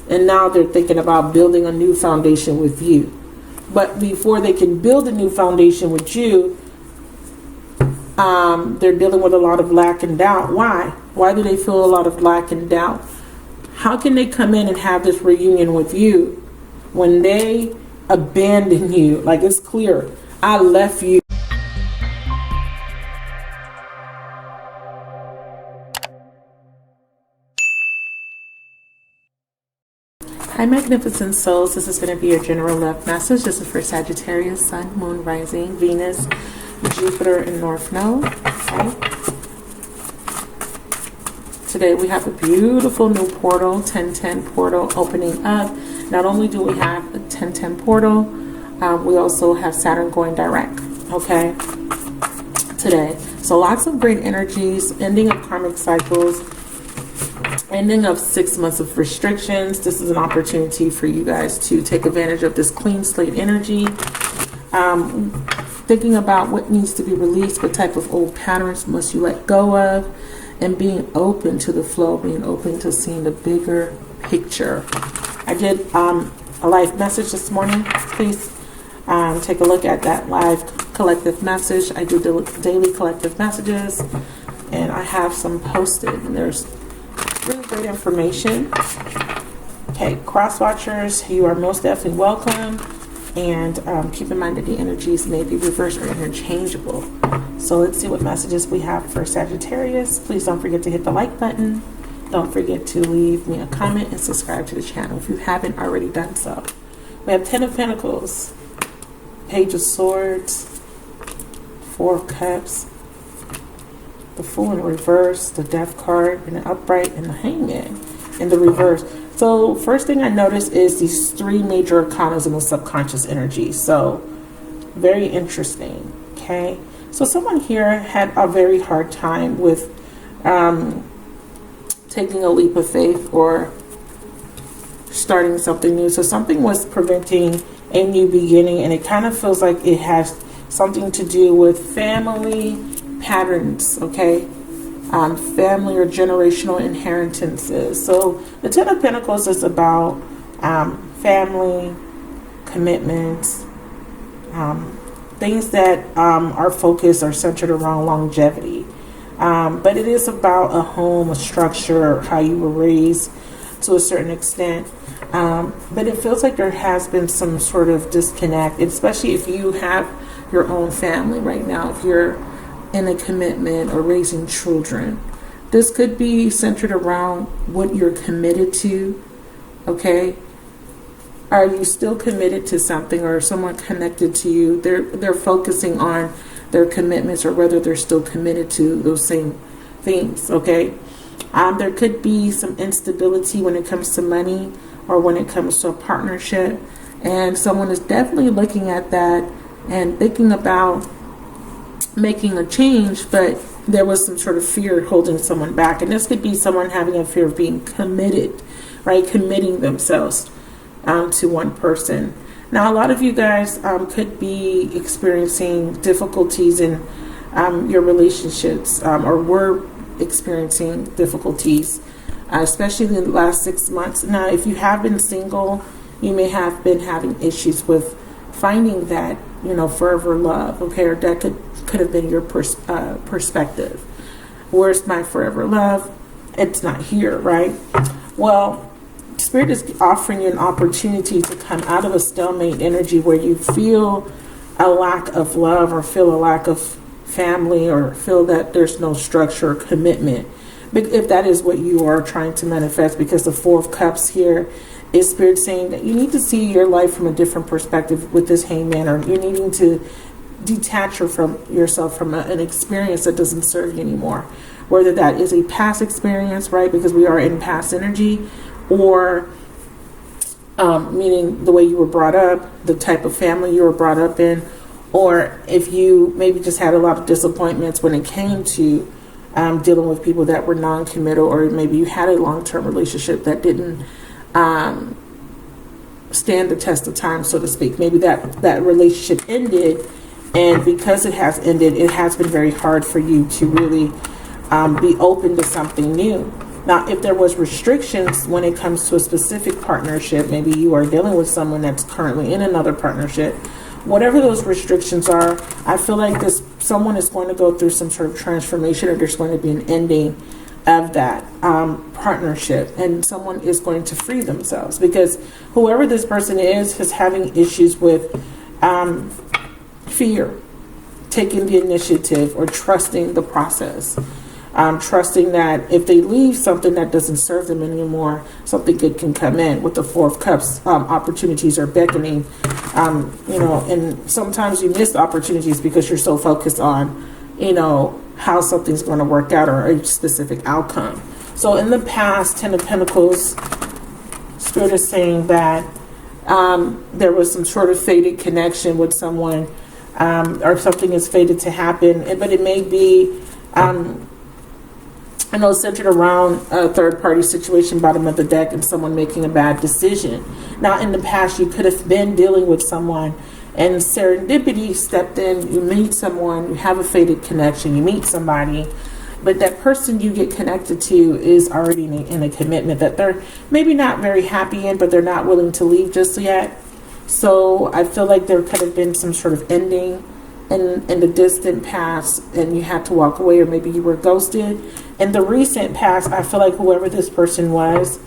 and now they're thinking about building a new foundation with you. But before they can build a new foundation with you, they're dealing with a lot of lack and doubt. Why? Why do they feel a lot of lack and doubt? How can they come in and have this reunion with you when they abandon you? Like, it's clear, I left you. Hi, magnificent souls. This is going to be your general love message. This is for Sagittarius, Sun, Moon, Rising, Venus, Jupiter, and North Node. Okay. Today we have a beautiful new portal, 1010 portal opening up. Not only do we have a 1010 portal, we also have Saturn going direct. Okay. Today. So lots of great energies, ending of karmic cycles, ending of 6 months of restrictions. This is an opportunity for you guys to take advantage of this clean slate energy. Thinking about what needs to be released, what type of old patterns must you let go of, and being open to the flow, being open to seeing the bigger picture. I did a live message this morning. Please take a look at that live collective message. I do daily collective messages, and I have some posted, and there's really great information. Okay, cross watchers, you are most definitely welcome, and keep in mind that the energies may be reversed or interchangeable. So let's see what messages we have for Sagittarius. Please don't forget to hit the like button. Don't forget to leave me a comment and subscribe to the channel if you haven't already done so. We have 10 of Pentacles, Page of Swords, 4 of Cups, the Fool in reverse, the Death card, and the Upright, and the Hangman in the reverse. So first thing I noticed is these 3 major arcanas in the subconscious energy. So very interesting. Okay. So someone here had a very hard time with taking a leap of faith or starting something new. So something was preventing a new beginning, and it kind of feels like it has something to do with family patterns, okay? Family or generational inheritances. So the 10 of Pentacles is about family, commitments, things that are focused or centered around longevity. But it is about a home, a structure, how you were raised to a certain extent. But it feels like there has been some sort of disconnect, especially if you have your own family right now, if you're in a commitment or raising children. This could be centered around what you're committed to, okay? Are you still committed to something, or someone connected to you? They're focusing on their commitments, or whether they're still committed to those same things, okay? There could be some instability when it comes to money or when it comes to a partnership, and someone is definitely looking at that and thinking about making a change, but there was some sort of fear holding someone back. And this could be someone having a fear of being committed, right? Committing themselves to one person. Now, a lot of you guys could be experiencing difficulties in your relationships, or were experiencing difficulties, especially in the last 6 months. Now, if you have been single, you may have been having issues with finding that, forever love, okay? Or that could have been your perspective. Where's my forever love? It's not here, right? Well, Spirit is offering you an opportunity to come out of a stalemate energy where you feel a lack of love, or feel a lack of family, or feel that there's no structure or commitment. But if that is what you are trying to manifest, because the 4 of Cups here is Spirit saying that you need to see your life from a different perspective with this Hangman, or you're needing to detach yourself from an experience that doesn't serve you anymore. Whether that is a past experience, right? Because we are in past energy, or meaning the way you were brought up, the type of family you were brought up in, or if you maybe just had a lot of disappointments when it came to dealing with people that were non-committal, or maybe you had a long-term relationship that didn't stand the test of time, so to speak. Maybe that relationship ended, and because it has ended, it has been very hard for you to really be open to something new. Now, if there was restrictions when it comes to a specific partnership, maybe you are dealing with someone that's currently in another partnership, whatever those restrictions are, I feel like someone is going to go through some sort of transformation, or there's going to be an ending of that partnership, and someone is going to free themselves, because whoever this person is having issues with fear, taking the initiative, or trusting the process. Trusting that if they leave something that doesn't serve them anymore, something good can come in. With the Four of Cups, opportunities are beckoning, and sometimes you miss opportunities because you're so focused on, how something's going to work out, or a specific outcome. So in the past, Ten of Pentacles, Spirit is saying that there was some sort of fated connection with someone, or something is fated to happen, but it may be, I know, centered around a third-party situation, bottom of the deck, and someone making a bad decision. Now, in the past, you could have been dealing with someone, and serendipity stepped in. You meet someone, you have a fated connection, you meet somebody, but that person you get connected to is already in a commitment that they're maybe not very happy in, but they're not willing to leave just yet. So I feel like there could have been some sort of ending in the distant past, and you had to walk away, or maybe you were ghosted. In the recent past, I feel like whoever this person was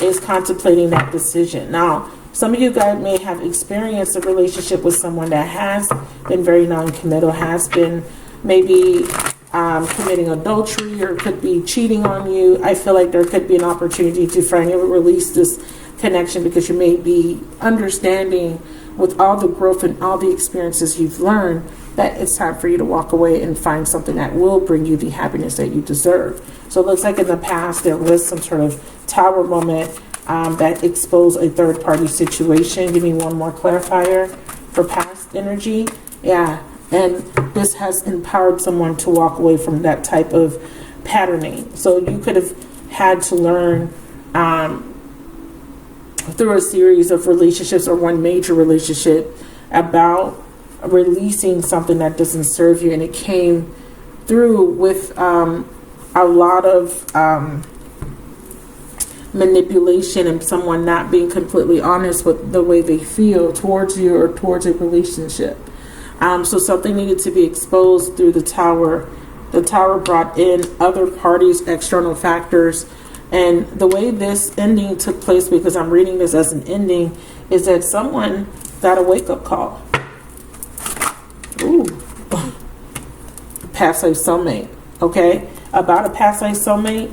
is contemplating that decision. Now, some of you guys may have experienced a relationship with someone that has been very non-committal, has been maybe committing adultery, or could be cheating on you. I feel like there could be an opportunity to finally release this connection, because you may be understanding, with all the growth and all the experiences you've learned, that it's time for you to walk away and find something that will bring you the happiness that you deserve. So it looks like in the past there was some sort of tower moment that exposed a third-party situation. Give me one more clarifier for past energy. Yeah, and this has empowered someone to walk away from that type of patterning. So you could have had to learn through a series of relationships, or one major relationship, about releasing something that doesn't serve you, and it came through with a lot of manipulation, and someone not being completely honest with the way they feel towards you or towards a relationship. So something needed to be exposed through the Tower. The Tower brought in other parties, external factors. And the way this ending took place, because I'm reading this as an ending, is that someone got a wake-up call. Ooh. Past life soulmate. Okay? About a past life soulmate.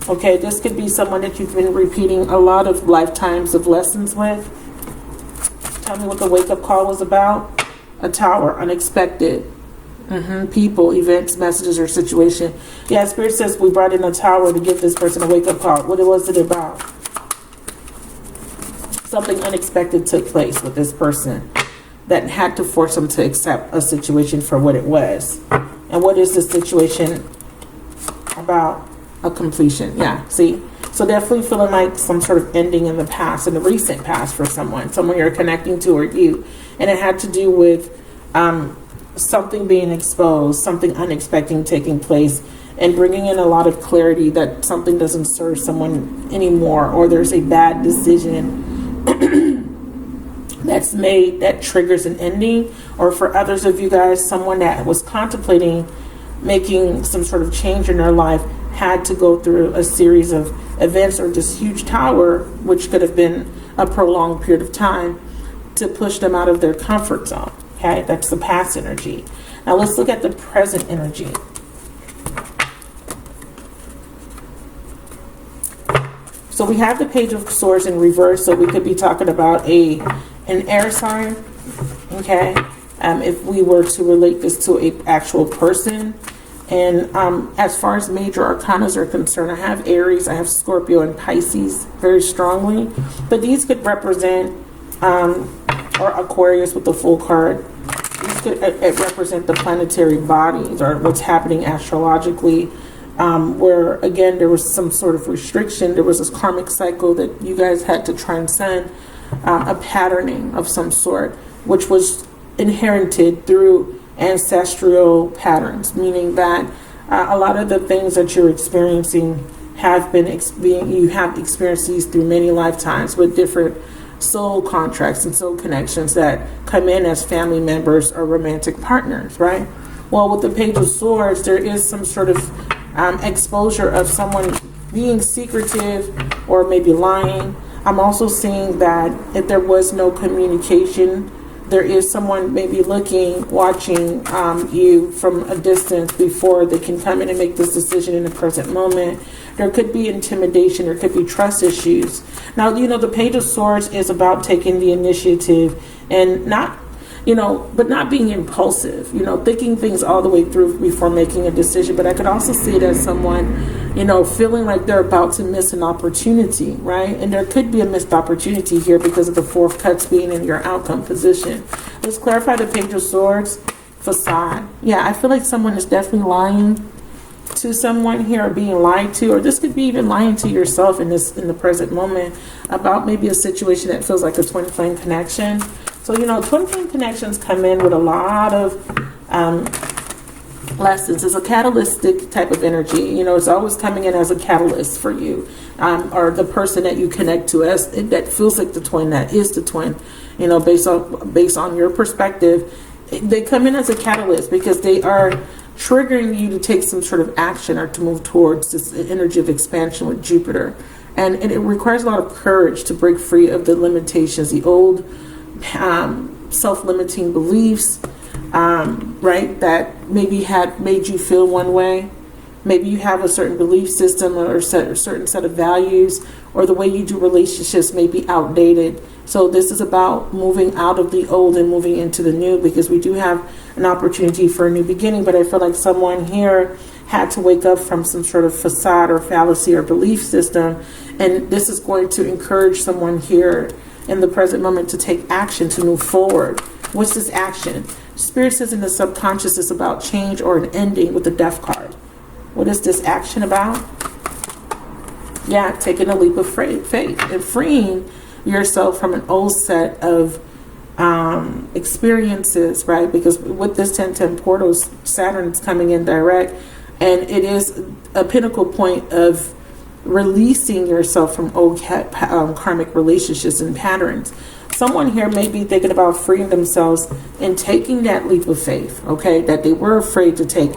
Okay, this could be someone that you've been repeating a lot of lifetimes of lessons with. Tell me what the wake-up call was about. A Tower, unexpected. People, events, messages, or situation. Yeah, Spirit says we brought in a Tower to give this person a wake-up call. What was it about? Something unexpected took place with this person that had to force them to accept a situation for what it was. And what is this situation about? A completion. Yeah, see? So definitely feeling like some sort of ending in the past, in the recent past, for someone you're connecting to, or you. And it had to do with something being exposed, something unexpected taking place, and bringing in a lot of clarity that something doesn't serve someone anymore, or there's a bad decision that's made that triggers an ending. Or for others of you guys, someone that was contemplating making some sort of change in their life had to go through a series of events, or this huge Tower, which could have been a prolonged period of time, to push them out of their comfort zone. Okay, that's the past energy. Now let's look at the present energy. So we have the Page of Swords in reverse, so we could be talking about an air sign. Okay, if we were to relate this to an actual person. And as far as major arcanas are concerned, I have Aries, I have Scorpio, and Pisces very strongly. But these could represent, or Aquarius with the full card. These could represent the planetary bodies, or what's happening astrologically, where, again, there was some sort of restriction. There was this karmic cycle that you guys had to transcend, a patterning of some sort, which was inherited through ancestral patterns, meaning that A lot of the things that you're experiencing have been you have experienced these through many lifetimes with different soul contracts and soul connections that come in as family members or romantic partners, right? Well, with the Page of Swords, there is some sort of exposure of someone being secretive or maybe lying. I'm also seeing that if there was no communication, there is someone maybe looking, watching you from a distance before they can come in and make this decision in the present moment. There could be intimidation. There could be trust issues. Now, you know, the Page of Swords is about taking the initiative and not, you know, but not being impulsive, you know, thinking things all the way through before making a decision. But I could also see it as someone, you know, feeling like they're about to miss an opportunity, right? And there could be a missed opportunity here because of the 4 of Cups being in your outcome position. Let's clarify the Page of Swords. Facade. Yeah, I feel like someone is definitely lying to someone here, or being lied to, or this could be even lying to yourself in the present moment about maybe a situation that feels like a twin flame connection. So, you know, twin flame connections come in with a lot of lessons. It's a catalytic type of energy. You know, it's always coming in as a catalyst for you, or the person that you connect to as that feels like the twin, that is the twin. You know, based on your perspective, they come in as a catalyst because they are triggering you to take some sort of action or to move towards this energy of expansion with Jupiter. And it requires a lot of courage to break free of the limitations, the old self-limiting beliefs, right, that maybe had made you feel one way. Maybe you have a certain belief system or a certain set of values, or the way you do relationships may be outdated. So this is about moving out of the old and moving into the new, because we do have an opportunity for a new beginning. But I feel like someone here had to wake up from some sort of facade or fallacy or belief system. And this is going to encourage someone here in the present moment to take action, to move forward. What's this action? Spirit says in the subconscious is about change or an ending with the Death card. What is this action about? Yeah, taking a leap of faith and freeing yourself from an old set of experiences, right? Because with this 10-10 portal, Saturn is coming in direct, and it is a pinnacle point of releasing yourself from old karmic relationships and patterns. Someone here may be thinking about freeing themselves and taking that leap of faith, okay, that they were afraid to take.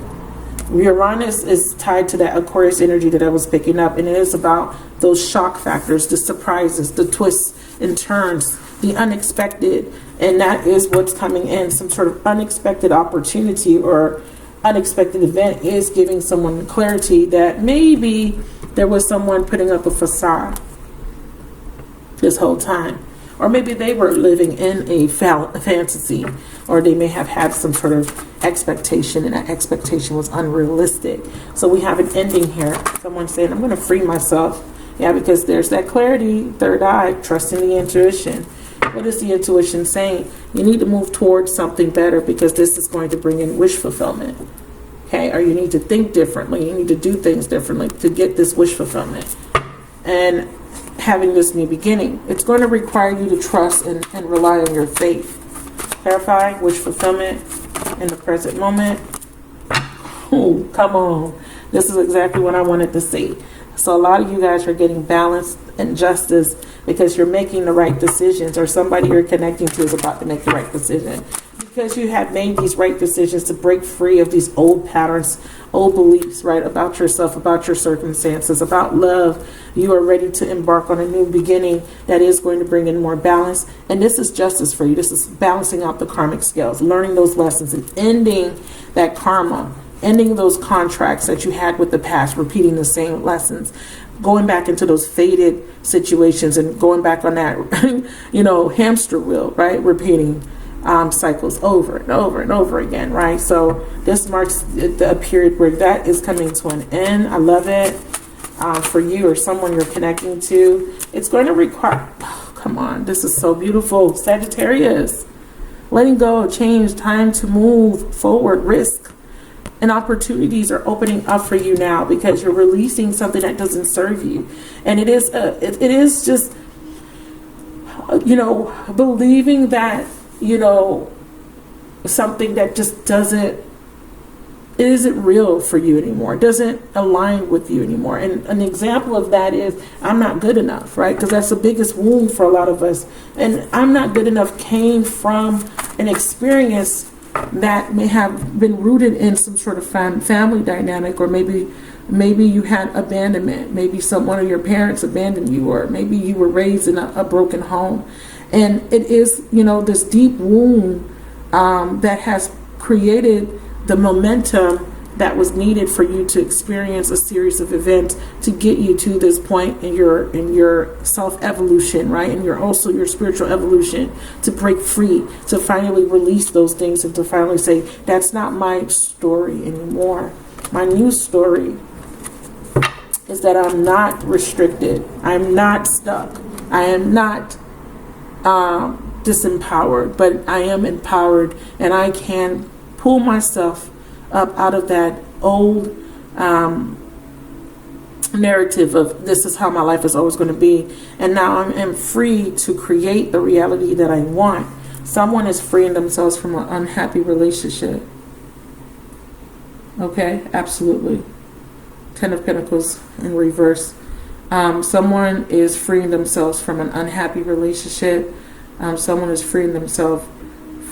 Uranus is tied to that Aquarius energy that I was picking up, and it is about those shock factors, the surprises, the twists and turns, the unexpected, and that is what's coming in. Some sort of unexpected opportunity or unexpected event is giving someone clarity that maybe there was someone putting up a facade this whole time. Or maybe they were living in a fantasy, or they may have had some sort of expectation, and that expectation was unrealistic. So we have an ending here. Someone saying, I'm going to free myself. Yeah, because there's that clarity, third eye, trusting the intuition. What is the intuition saying? You need to move towards something better, because this is going to bring in wish fulfillment. Okay, or you need to think differently. You need to do things differently to get this wish fulfillment. And having this new beginning, it's going to require you to trust and rely on your faith. Clarify, wish fulfillment in the present moment. Ooh, come on. This is exactly what I wanted to see. So a lot of you guys are getting balance and justice because you're making the right decisions, or somebody you're connecting to is about to make the right decision. Because you have made these right decisions to break free of these old patterns, old beliefs, right, about yourself, about your circumstances, about love. You are ready to embark on a new beginning that is going to bring in more balance. And this is justice for you. This is balancing out the karmic scales, learning those lessons and ending that karma, ending those contracts that you had with the past, repeating the same lessons, going back into those faded situations and going back on that, hamster wheel, right, repeating cycles over and over and over again, right? So this marks a period where that is coming to an end. I love it. For you or someone you're connecting to, it's going to require, come on, this is so beautiful. Sagittarius, letting go, change, time to move forward, risk, and opportunities are opening up for you now because you're releasing something that doesn't serve you. And it is just, believing that, something that just doesn't it isn't real for you anymore. It doesn't align with you anymore. And an example of that is, I'm not good enough, right? Because that's the biggest wound for a lot of us. And I'm not good enough came from an experience that may have been rooted in some sort of family dynamic, or maybe you had abandonment. Maybe one of your parents abandoned you, or maybe you were raised in a broken home. And it is, this deep wound that has created the momentum that was needed for you to experience a series of events to get you to this point in your self evolution, right? And also your spiritual evolution, to break free, to finally release those things, and to finally say, that's not my story anymore. My new story is that I'm not restricted. I'm not stuck. I am not disempowered, but I am empowered, and I can pull myself up out of that old narrative of this is how my life is always going to be, and now I'm free to create the reality that I want. Someone is freeing themselves from an unhappy relationship. Okay, absolutely. 10 of Pentacles in reverse. Someone is freeing themselves from an unhappy relationship. Someone is freeing themselves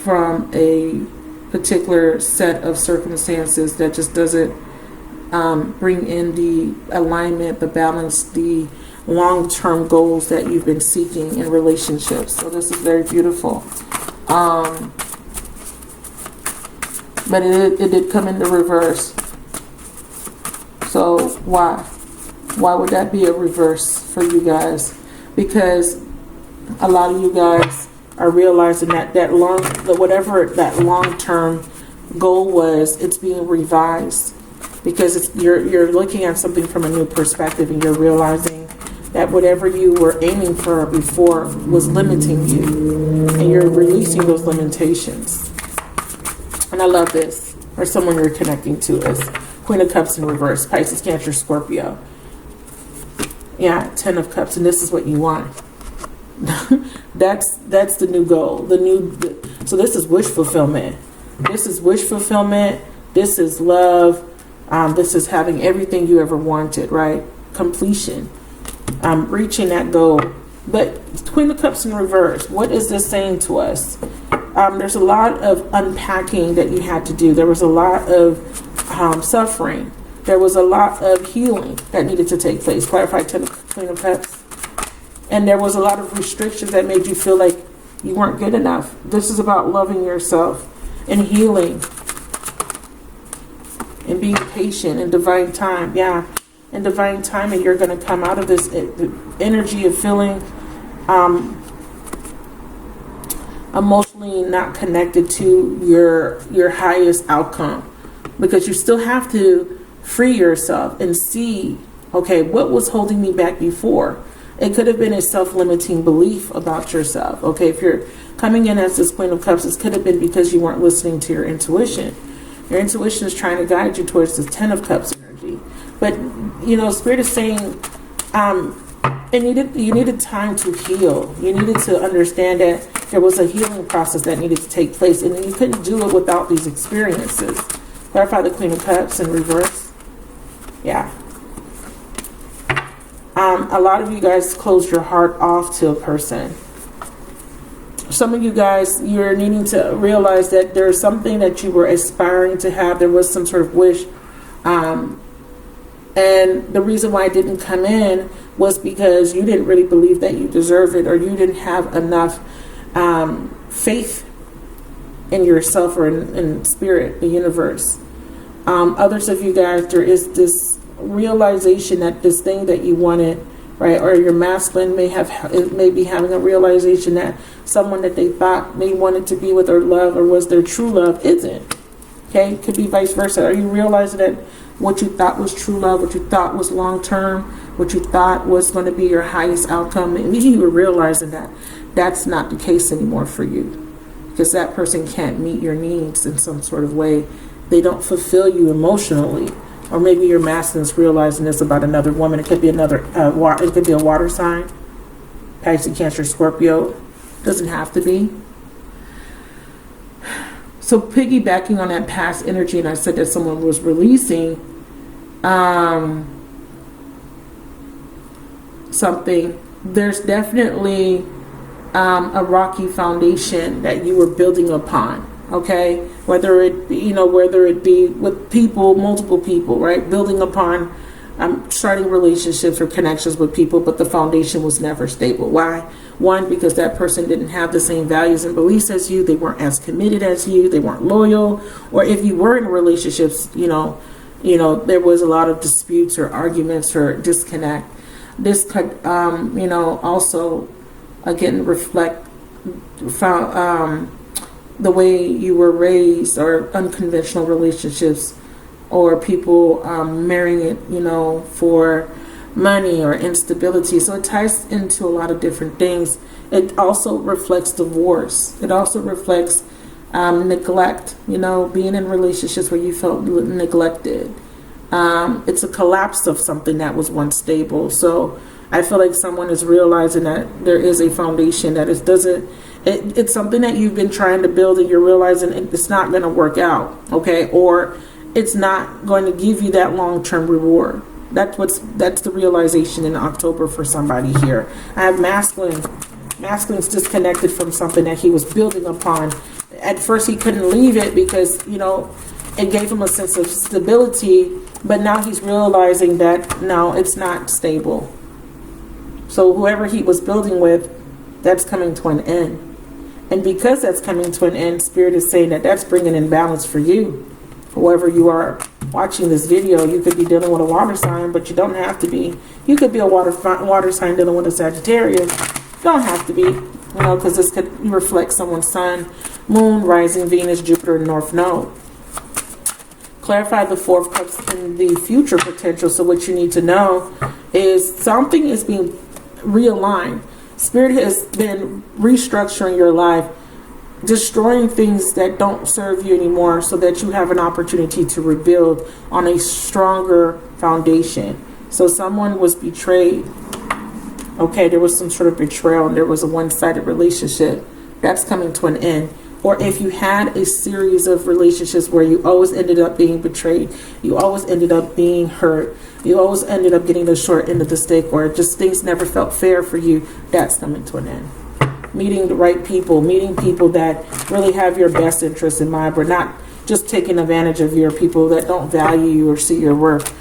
from a particular set of circumstances that just doesn't bring in the alignment, the balance, the long-term goals that you've been seeking in relationships. So this is very beautiful. But it did come in the reverse. So why? Why would that be a reverse for you guys? Because a lot of you guys are realizing that whatever that long-term goal was, it's being revised, because you're looking at something from a new perspective, and you're realizing that whatever you were aiming for before was limiting you, and you're releasing those limitations. And I love this. Or someone you're connecting to is Queen of Cups in reverse, Pisces, Cancer, Scorpio. Yeah, 10 of Cups, and this is what you want. That's the new goal. So this is wish fulfillment. This is wish fulfillment. This is love. This is having everything you ever wanted, right? Completion. Reaching that goal. But Queen of Cups in reverse, what is this saying to us? There's a lot of unpacking that you had to do. There was a lot of suffering. There was a lot of healing that needed to take place. Clarify, Queen of Cups. And there was a lot of restrictions that made you feel like you weren't good enough. This is about loving yourself and healing and being patient in divine time. Yeah, in divine timing, you're going to come out of this energy of feeling emotionally not connected to your highest outcome, because you still have to free yourself and see, okay, what was holding me back before? It could have been a self-limiting belief about yourself. Okay, if you're coming in as this Queen of Cups, this could have been because you weren't listening to your intuition. Your intuition is trying to guide you towards this 10 of Cups energy. But, Spirit is saying, you needed time to heal. You needed to understand that there was a healing process that needed to take place, and you couldn't do it without these experiences. Clarify the Queen of Cups in reverse. Yeah. A lot of you guys closed your heart off to a person. Some of you guys, you're needing to realize that there's something that you were aspiring to have. There was some sort of wish. And the reason why it didn't come in was because you didn't really believe that you deserve it, or you didn't have enough faith in yourself or in spirit, the universe. Others of you guys, there is this realization that this thing that you wanted, right, or your masculine may be having a realization that someone that they thought they wanted to be with or love or was their true love isn't. Okay, could be vice versa. Are you realizing that what you thought was true love, what you thought was long term, what you thought was going to be your highest outcome, and you were realizing that that's not the case anymore for you, because that person can't meet your needs in some sort of way. They don't fulfill you emotionally. Or maybe your masculine's realizing this about another woman. It could be it could be a water sign. Pisces, Cancer, Scorpio. Doesn't have to be. So piggybacking on that past energy, and I said that someone was releasing something, there's definitely a rocky foundation that you were building upon. Okay, whether it be with people, multiple people, right? Building upon starting relationships or connections with people, but the foundation was never stable. Why? One, because that person didn't have the same values and beliefs as you. They weren't as committed as you. They weren't loyal. Or if you were in relationships, there was a lot of disputes or arguments or disconnect. This could, also, again, reflect the way you were raised, or unconventional relationships, or people marrying it, for money or instability. So it ties into a lot of different things. It also reflects divorce. It also reflects neglect, being in relationships where you felt neglected. It's a collapse of something that was once stable. So I feel like someone is realizing that there is a foundation that it's something that you've been trying to build, and you're realizing it's not going to work out, okay? Or it's not going to give you that long-term reward. That's the realization in October for somebody here. I have masculine. Masculine's disconnected from something that he was building upon. At first he couldn't leave it because, it gave him a sense of stability, but now he's realizing that no, it's not stable. So whoever he was building with, that's coming to an end. And because that's coming to an end, Spirit is saying that that's bringing in balance for you. Whoever you are watching this video, you could be dealing with a water sign, but you don't have to be. You could be a water sign dealing with a Sagittarius. You don't have to be, because this could reflect someone's sun, moon, rising, Venus, Jupiter, and North Node. Clarify the Four of Cups in the future potential. So what you need to know is something is being realigned. Spirit has been restructuring your life, destroying things that don't serve you anymore so that you have an opportunity to rebuild on a stronger foundation. So someone was betrayed. Okay, there was some sort of betrayal and there was a one-sided relationship. That's coming to an end. Or if you had a series of relationships where you always ended up being betrayed, you always ended up being hurt, you always ended up getting the short end of the stick, or just things never felt fair for you, that's coming to an end. Meeting the right people, meeting people that really have your best interest in mind, but not just taking advantage of your people that don't value you or see your worth.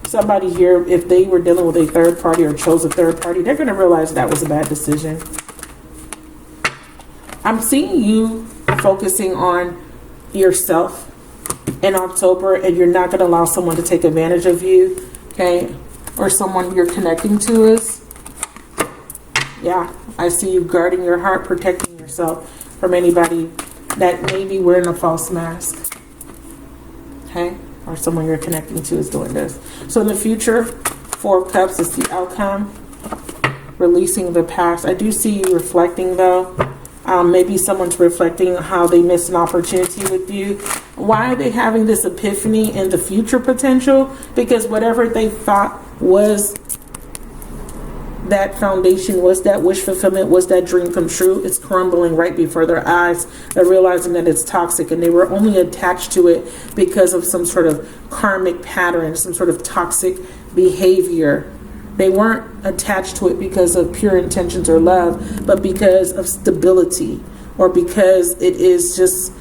Somebody here, if they were dealing with a third party or chose a third party, they're going to realize that was a bad decision. I'm seeing you focusing on yourself in October, and you're not going to allow someone to take advantage of you, okay? Or someone you're connecting to is. Yeah, I see you guarding your heart, protecting yourself from anybody that may be wearing a false mask, okay? Or someone you're connecting to is doing this. So in the future, Four of Cups is the outcome, releasing the past. I do see you reflecting, though. Maybe someone's reflecting how they missed an opportunity with you. Why are they having this epiphany in the future potential? Because whatever they thought was that foundation, was that wish fulfillment, was that dream come true, it's crumbling right before their eyes. They're realizing that it's toxic, and they were only attached to it because of some sort of karmic pattern, some sort of toxic behavior. They weren't attached to it because of pure intentions or love, but because of stability, or because it is just,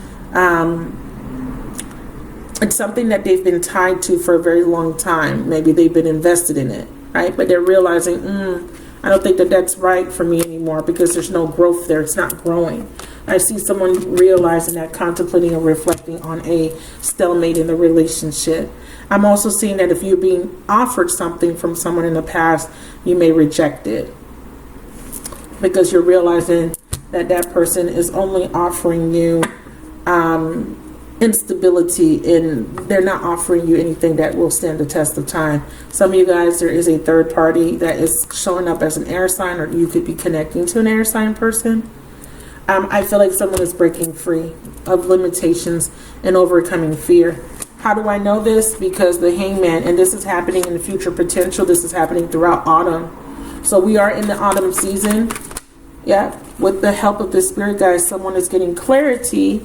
it's something that they've been tied to for a very long time. Maybe they've been invested in it, right? But they're realizing, I don't think that that's right for me anymore because there's no growth there. It's not growing. I see someone realizing that, contemplating and reflecting on a stalemate in the relationship. I'm also seeing that if you're being offered something from someone in the past, you may reject it because you're realizing that that person is only offering you instability, and they're not offering you anything that will stand the test of time. Some of you guys, there is a third party that is showing up as an air sign, or you could be connecting to an air sign person. I feel like someone is breaking free of limitations and overcoming fear. How do I know this? Because the Hangman, and this is happening in the future potential, this is happening throughout autumn. So we are in the autumn season. Yeah, with the help of the spirit guys, someone is getting clarity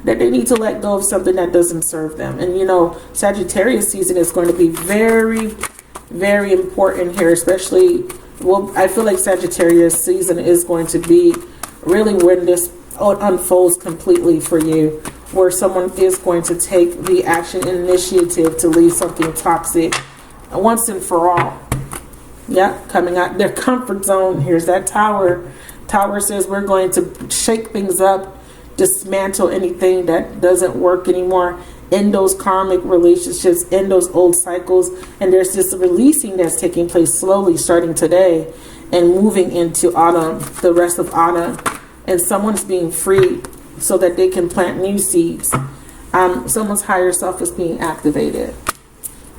that they need to let go of something that doesn't serve them. And you know, Sagittarius season is going to be very, very important here, especially, well, I feel like Sagittarius season is going to be really when this unfolds completely for you, where someone is going to take the action and initiative to leave something toxic once and for all. Yeah, coming out their comfort zone. Here's that Tower. Tower says we're going to shake things up, dismantle anything that doesn't work anymore, end those karmic relationships, end those old cycles. And there's this releasing that's taking place slowly starting today and moving into autumn, the rest of autumn. And someone's being freed so that they can plant new seeds. Someone's higher self is being activated.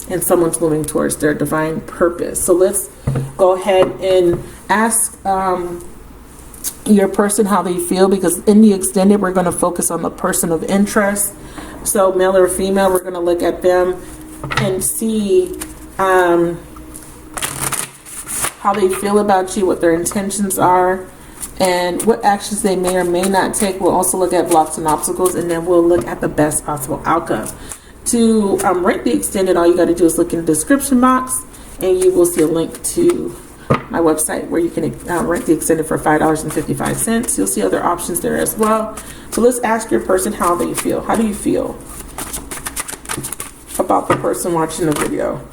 And someone's moving towards their divine purpose. So let's go ahead and ask your person how they feel, because in the extended, we're going to focus on the person of interest. So male or female, we're going to look at them and see how they feel about you, what their intentions are, and what actions they may or may not take. We'll also look at blocks and obstacles, and then we'll look at the best possible outcome. To rent the extended, all you got to do is look in the description box, and you will see a link to my website where you can rent the extended for $5.55. You'll see other options there as well. So let's ask your person how they feel. How do you feel about the person watching the video?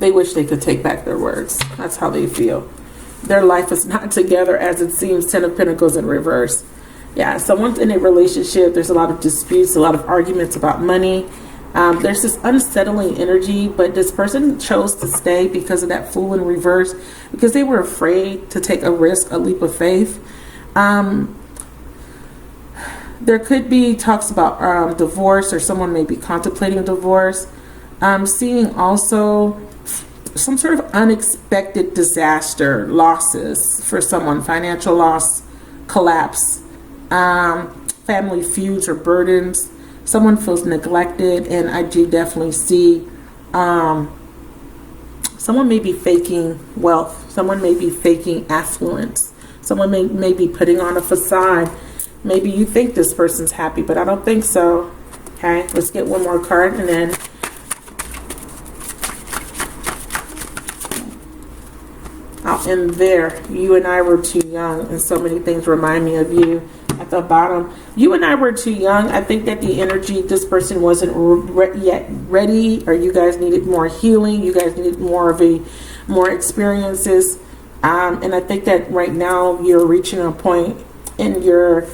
They wish they could take back their words. That's how they feel. Their life is not together as it seems. 10 of Pentacles in reverse. Yeah, someone's in a relationship. There's a lot of disputes, a lot of arguments about money. There's this unsettling energy, but this person chose to stay because of that Fool in reverse, because they were afraid to take a risk, a leap of faith. There could be talks about divorce, or someone may be contemplating divorce. I'm seeing also some sort of unexpected disaster, losses for someone, financial loss, collapse, family feuds or burdens. Someone feels neglected, and I do definitely see someone may be faking wealth. Someone may be faking affluence. Someone may be putting on a facade. Maybe you think this person's happy, but I don't think so. Okay, let's get one more card, and then I'll end there. You and I were too young, and so many things remind me of you. At the bottom, you and I were too young. I think that the energy, this person wasn't yet ready, or you guys needed more healing. You guys needed more experiences. And I think that right now you're reaching a point in your,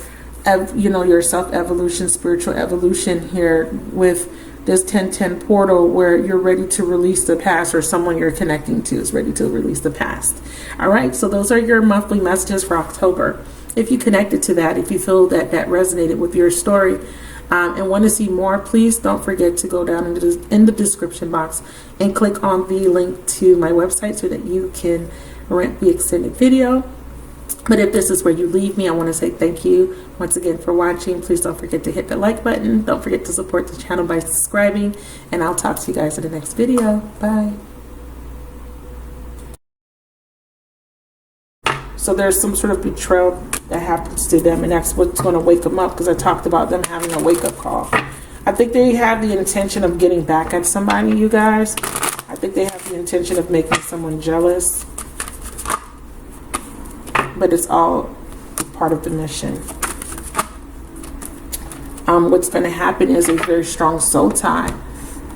your self-evolution, spiritual evolution here with this 1010 portal, where you're ready to release the past, or someone you're connecting to is ready to release the past. All right. So those are your monthly messages for October. If you connected to that, if you feel that that resonated with your story and want to see more, please don't forget to go down in the description box and click on the link to my website so that you can rent the extended video. But if this is where you leave me, I want to say thank you once again for watching. Please don't forget to hit the like button. Don't forget to support the channel by subscribing. And I'll talk to you guys in the next video. Bye. So there's some sort of betrayal that happens to them, and that's what's going to wake them up, because I talked about them having a wake-up call. I think they have the intention of getting back at somebody, you guys. I think they have the intention of making someone jealous. But it's all part of the mission. What's going to happen is a very strong soul tie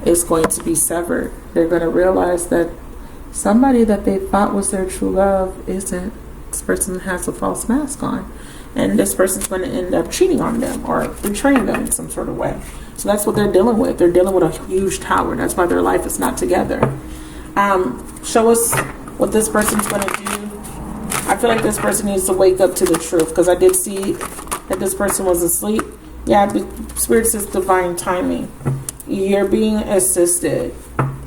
is going to be severed. They're going to realize that somebody that they thought was their true love isn't. This person has a false mask on, and this person's going to end up cheating on them or betraying them in some sort of way. So that's what they're dealing with. They're dealing with a huge tower. That's why their life is not together. Show us what this person's going to do. I feel like this person needs to wake up to the truth, because I did see that this person was asleep. Yeah, the Spirit says divine timing. You're being assisted,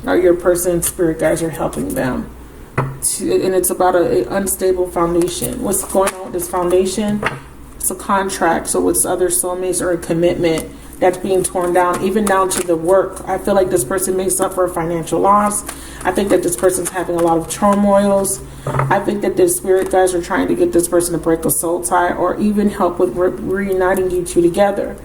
or your person's spirit guides are helping them. And it's about an unstable foundation. What's going on with this foundation? It's a contract. So it's other soulmates or a commitment that's being torn down, even down to the work. I feel like this person may suffer financial loss. I think that this person's having a lot of turmoils. I think that the spirit guides are trying to get this person to break a soul tie or even help with reuniting you two together.